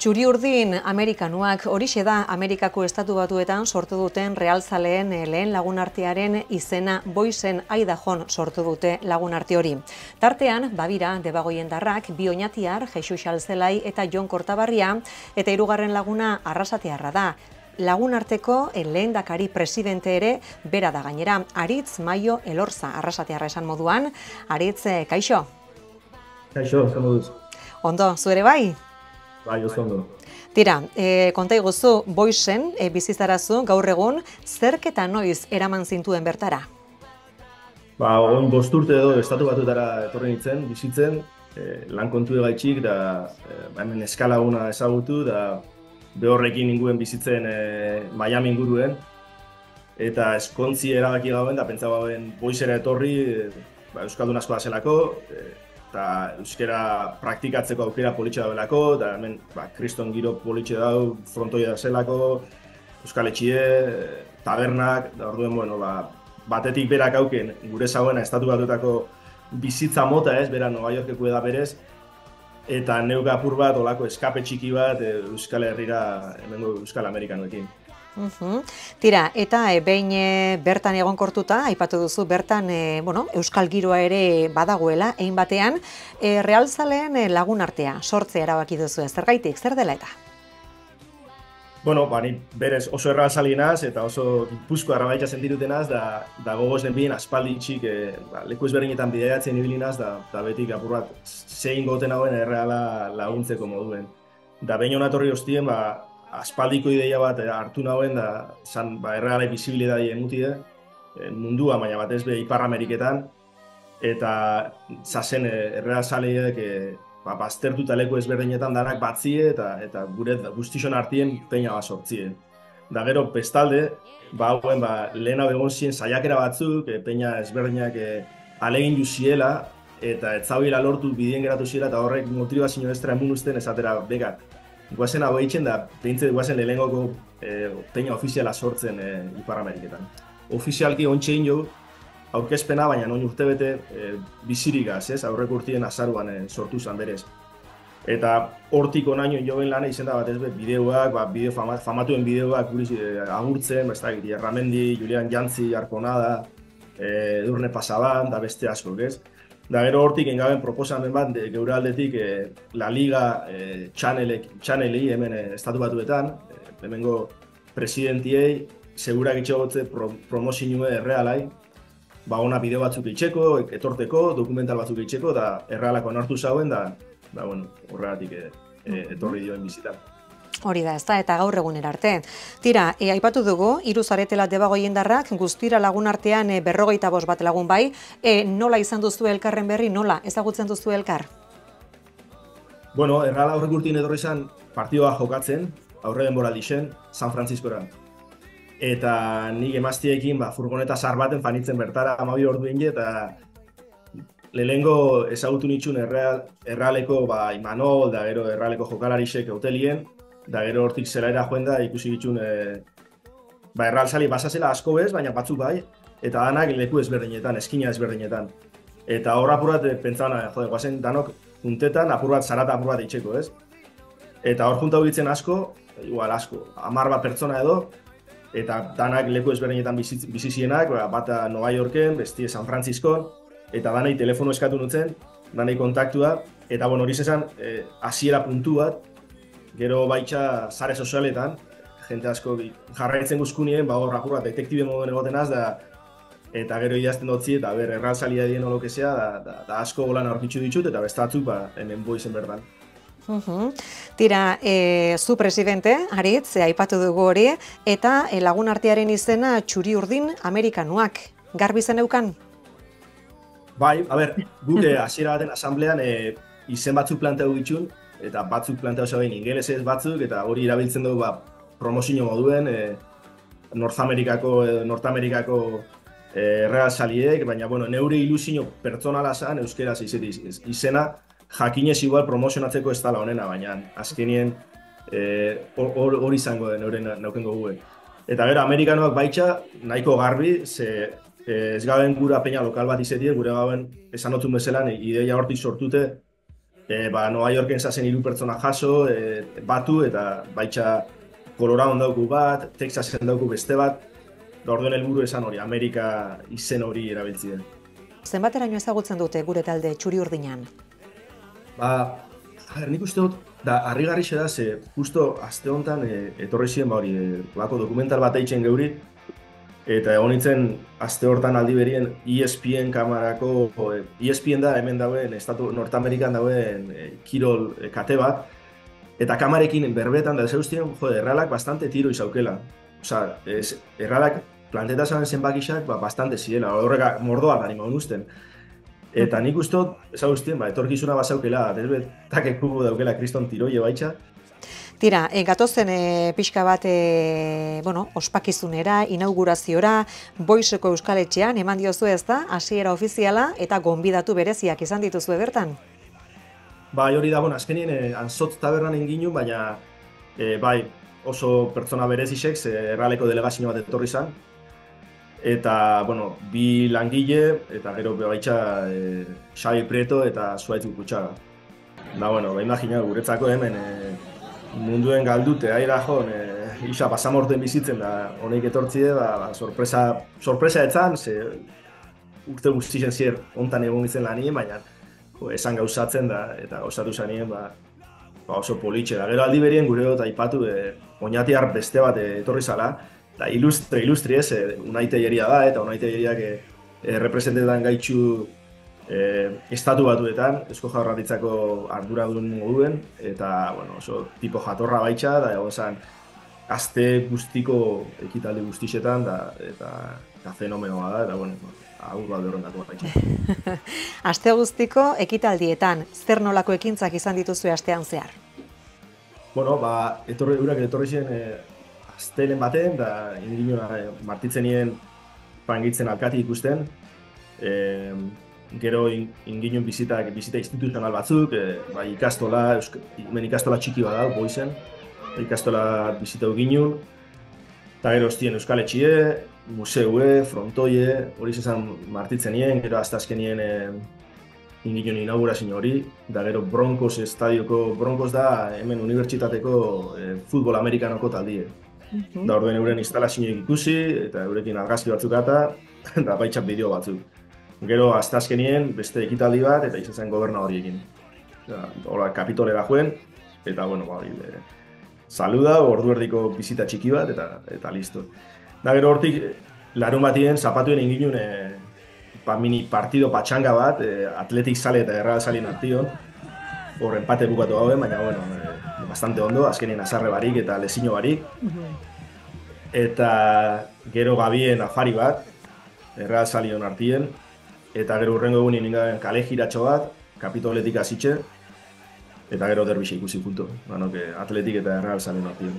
Txuri urdin Amerikanuak, horixe da Amerikako Estatu Batuetan sortu duten realzaleen lehen lagunartearen izena Boisen Aidajon sortu dute lagunarte hori. Tartean, Babira, Debagoiendarrak, Bi Oñatiar, Jesus Xalzelai eta Jon Kortabarria eta hirugarren laguna Arrasatearra da. Lagunarteko lehendakari presidente ere bera da gainera. Aritz Maio Elorza, Arrasatearra esan moduan. Aritz, kaixo? Kaixo, zer moduz? Ondo, zu ere bai? Bai, oso ondo. Tira, konta iguzu, Boisen bizizarazu gaur egun, zerk eta noiz eraman zintuen bertara? Oin 5 urte edo Estatu Batuetara etorri nintzen, bizitzen, lan kontu egaitxik, da hemen eskalaguna ezagutu, da behorrekin ninguen bizitzen Miami inguruen, eta eskontzi erabaki gauen, da pentsa gauen Boisera etorri, Euskaldun asko da zelako, eta euskera praktikatzeko aukera politxe daudelako, eta hemen kriston giro politxe dau, frontoia da zelako, euskal etxie, tabernak, da orduen, batetik berak auken gure zauena Estatu Batuetako bizitza mota ez, bera Nova Yorkeko da berez, eta neuk apur bat, olako eskape txiki bat Euskal Herrira, hemengo Euskal Amerikanoekin. Tira, eta behin bertan egonkortuta, aipatu duzu, bertan euskal giroa ere badagoela, egin batean, realzaleen lagunartea, sortzea erabaki duzu, zergaitik, zer dela eta? Ni berez oso errealzalienaz eta oso gipuzko arrabaitza sentirutenaz, da gogoz nenbien aspalditxik leku ezberdinetan bidaiatzen ibilinaz, da betik apur bat zein goten hauen erreala laguntzeko moduen. Da behin honatorri hostien, aspaldiko ideia bat hartu nauen, da zan errealai bizibilidadi emutide, mundua, baina batez be Ipar Ameriketan, eta zazen errealzaleek baztertuta leku ezberdinetan danak batzie eta gure guztixon artien peina bat sortzie. Da gero, bestalde, hauen lehen hau egon ziren saiakera batzuk, peina ezberdinak alegin juziela, eta ez zauila lortu bidien geratu ziela, eta horrek motivazio estra emun usten esatera begat. Guazen hau eitzen da, behintze guazen lehenengoko peina ofiziala sortzen Ipar Ameriketan. Ofizialki ontsein jo, aurkezpena, baina noin urtebete bizirigaz, aurreko urtien azaruan sortu zan berez. Eta hortik onaino joen lana izen da batez bideoak, famatuen bideoak agurtzen, Erramendi, Julian Jantzi, Arconada, Edurne Pasaban, da beste asko, ez? Da gero hortik engaben proposamen bat geure aldetik La Liga txanelei hemen Estatu Batuetan, hemengo presidentiei, segurak itxegotze promozioa errealai, ona bideo batzuk itxeko, etorteko, dokumental batzuk itxeko, da errealako onartu zauen, horregatik etorri dioen bizitan. Hori da, ez da, eta gaur egunera arte. Tira, aipatu dugu, hiru zaretela Debagoiendarrak, guztira lagun artean 55 bat lagun bai, nola izan duzu elkarren berri, nola ezagutzen duzu elkar? Erreala aurrek urtien etorri izan partidua jokatzen, aurre denboraldi zen, San Franciscora. Eta nik emaztiekin furgoneta zar baten fanitzen bertara 12 ordu inge, eta lehenengo ezagutu nitxun errealeko Imanol, da gero errealeko jokalarisek eutelien, da gero hortik zelaera joen da ikusi bitxun errealzali basazela asko bez, baina batzuk bai, eta danak leku ezberdinetan, eskina ezberdinetan. Eta hor apur bat pentsaban, guazen danok juntetan apur bat zarata apur bat itxeko, ez? Eta hor junta bitzen asko, igual asko, 10 bat pertsona edo, eta danak leku ezberdinetan bizizienak, bata Nova Yorken, bestie San Franciscon, eta danai telefono eskatu nutzen, danai kontaktua, eta hori zezan, hasiera puntu bat, gero baitxa sare sozialetan, jente asko jarraitzen guzkunien, hor apur bat detektibe moduen egotenaz, eta gero idazten dutzi, eta errealzalia dien olokezea, da asko golan aurkitzu ditut, eta bestatzuk hemen Boisen bertan. Tira, zu presidente, Aritz, aipatu dugu hori, eta lagun artearen izena Txuri urdin Amerikanuak. Garbi zen eukan? Bai, gure hasiera baten asamblean izen batzuk planteatu ditun, eta batzuk planteatu zabein ingelesez batzuk, eta hori erabiltzen dugu promozio moduen Nortamerikako errealzaliek, baina neure ilusio pertsonala zan, euskeraz izena, jakinez igual promozionatzeko ez dala honena, baina azkenien hori izango den euren naukengo guen. Eta gero, Amerikanoak baitxa nahiko garbi, ez gaben gura peina lokal bat izetie, gure gaben esan otun bezelan ideia hortik sortute Nova Yorken zazen 3 pertsona jaso, batu, eta baitxa Coloradoan dauku bat, Texasen dauku beste bat, orduen helburu esan hori, Amerika izen hori erabiltzien. Zenbateraino ezagutzen dute gure talde txuri-urdinan? Nik uste dut, da, harrigarrixe da, ze justo aste honetan etorri ziren bako dokumental bat eitzen geuri, eta egon nintzen aste hortan aldi berien ESPN kamarako, ESPN da hemen dauen, Estatu Nortamerikan dauen kirol kate bat, eta kamarekin berbetan da zeuztien, erralak bastante tiro izaukela. Osa, erralak planteta zaben zenbakixak bastante zirela, horreka mordoa gari maun usten. Eta nik uste dut, ezauztien, etorkizuna bazaukela, desbetak ekubu daukela kriston tiroie baitxa. Tira, gatozen pixka bat, ospakizunera, inaugurazioa, Boixeko Euskaletxean, eman diozu ez da, hasiera ofiziala eta gonbidatu bereziak izan dituzue bertan? Hori da, azkenien Anzotz tabernan inginu, baina oso pertsona berezisek, erraleko delegazio bat etorri zan. Eta, 2 langile, eta gero baitxa Xabi Prieto eta Zuaitz Gutxaga. Imagina, guretzako hemen munduen galdute, aira joan, isa pasamorten bizitzen da, honeik etortzi sorpresa etzan, urte guztien zier ontan egon izan lanien, baina esan gauzatzen da, eta gauzatu zanien, oso politxe da. Gero aldi berien gure dut aipatu, oinatiar beste bat etorri zala, eta ilustri ez, Unai Telleria da, eta Unai Telleriak representetan gaitxu estatu batuetan, Eusko Jaurlaritzako arduradun moduen, eta oso tipo jatorra baitxa, da egon zan aste guztiko ekitaldi guztixetan, eta fenomenoa da, eta agur bat horrendako baitxa. Aste guztiko ekitaldietan, zer nolako ekintzak izan dituzue astean zehar? Urak etorri ziren astelen baten, da martitzen nien pangitzen alkati ikusten, gero inginuen bizita instituzional batzuk, ikastola, ikastola txiki bat da, Boizen, ikastola bizita eginuen, eta gero ostien Euskaletxie, museue, frontoie, hori zezan martitzen nien, gero hasta azkenien inginuen inaugurazio hori, da gero Broncos estadioko, Broncos da hemen unibertsitateko futbol amerikanoko taldie. Da orduen euren instalazioek ikusi, eta eurekin argazki batzuk eta baitxap bideo batzuk. Gero, hasta azkenien, beste ekitaldi bat, eta izan zen goberna horiekin. Hola, Kapitolera joen, eta, saluda, ordu erdiko bizita txiki bat, eta listo. Da gero hortik, larun batien, zapatuen inginun, mini partido patxanga bat, Atletik Sale eta Erral Salien artion, hor empate bukatu gauen, baina, bastante ondo, azkenien azarre barik eta lezino barik. Eta gero gabien afari bat, Erral Salion artien, eta gero urrengo egunin ingaben kale jiratxo bat, Kapitoletik azitxe, eta gero derbixe ikusi punto, Atletik eta Erral Salion artien.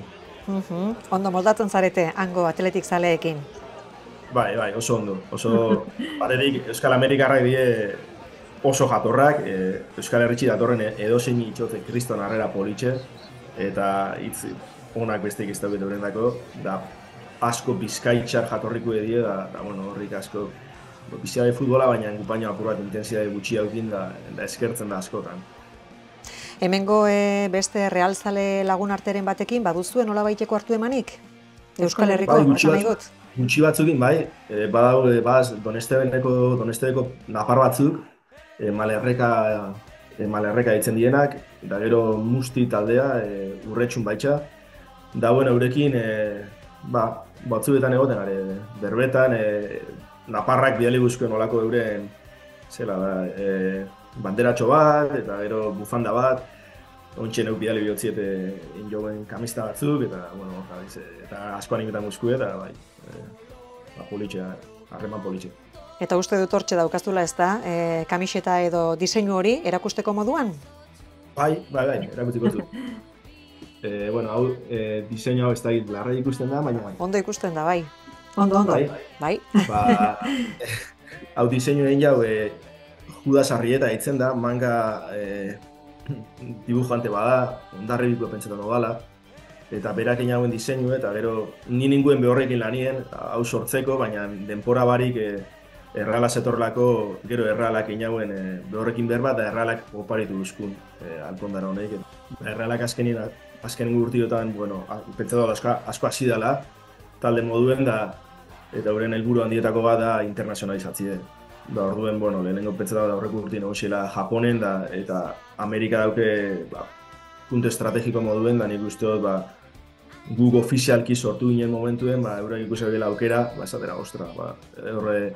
Ondo moldatzen zarete, hango Atletik Zaleekin? Bai, oso ondo. Oso, batetik Euskal Amerikarrak die oso jatorrak, Euskal Herritxi datorren edozein itxote kriston harrera politxe, eta hitz onak besteik ez dauket eurendako, da asko bizkaitxar jatorriko edie, da horrik asko bizia de futbola, baina engupaino apur bat intensitate gutxi haukin da eskertzen da askotan. Hemengo beste realzale lagun arteren batekin, baduzuen nola baiteko hartu emanik? Euskal Herriko, esan nahi dut? Gutxi batzukin, badau Donestebeko napar batzuk, malerreka ditzen dienak, eta gero musti taldea, urretxun baitxa. Dauen eurekin, batzuetan egoten, berbetan, naparrak bidali guzkuen olako euren, banderatxo bat, eta gero bufanda bat, ontsen euk bidali bihotziet injoen kamista batzuk, eta asko animetan guzkue, eta harreman politxe. Eta uste dut hortxe daukaztula ez da, kamiseta edo diseinu hori erakusteko moduan? Bai, erakustiko zu. Hau, diseinu hau ez da larra ikusten da, baina bai. Ondo ikusten da, bai. Ondo. Bai. Hau diseinu egin jau, Judas Arrieta ditzen da, manga dibujante bada, ondarribiko pentsetan bala, eta berak egin hauen diseinu, eta gero ni ninguen behorrekin lanien, hau sortzeko, baina denpora barik Erreala zetorlako, gero errealak inauen horrekin berba, da errealak oparitu duzkun Alkondara honek. Errealak azkenin urtiotan, bueno, pentsatu asko hasi dela, talde moduen da, eta horren helburu handietako bat da internazionalizatzie. Da orduen, bueno, lehenengo pentsatu da horrek urtien egosiela Japonen, da, eta Amerika dauke puntu estrategiko moduen, da nik uste dut, guk ofizialki sortu ginen momentuen, eurek ikusi dela aukera, esatera, ostra, horre,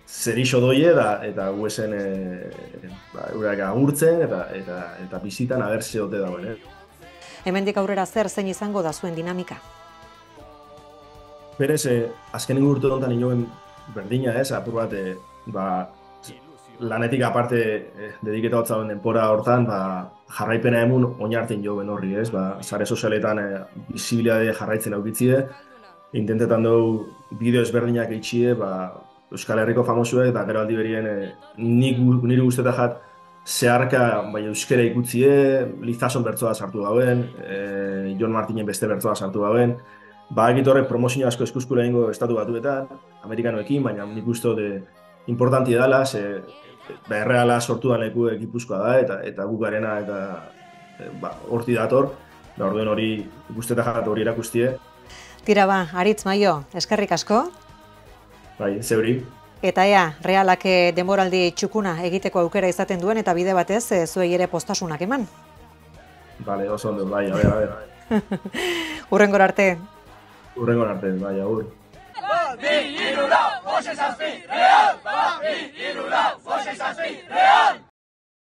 zerixo doie eta guezen eurek agurtzen eta bizitan agertze ote dagoen. Hemendik aurrera zer zein izango da zuen dinamika? Berez, azkenen urte honetan inoen berdina apur bat, lanetik aparte dediketa hotza denpora hortan, jarraipena emun oinartzen joven horri, sare sozialetan bisibilitate jarraitzen aukitzie, intentetan dugu bideo ezberdinak eitxie, Euskal Herriko famosuek, eta gero aldi berien nire guztetan jat zeharka euskera ikutzie, Lizason bertsoa sartu gauen, Jon Martinen beste bertsoa sartu gauen. Egit horrek promozio asko eskuskura egingo estatu batuetan, amerikanoekin, baina nik uste dut importanti edala, erreala sortu dan leku Gipuzkoa da, eta gukarena eta horti dator, da orduen hori guztetan jat hori erakustie. Tira Aritz Maio, eskerrik asko. Bai, zeuri. Eta Realak denboraldi txukuna egiteko aukera izaten duen eta bide batez zuei ere postasunak eman. Bale, oso ondo, bai, a ber. Hurrengora arte. Hurrengora arte, bai, agur. Bi, hiru, lau, bost, zazpi, Real! Bi, hiru, lau, bost, zazpi, Real!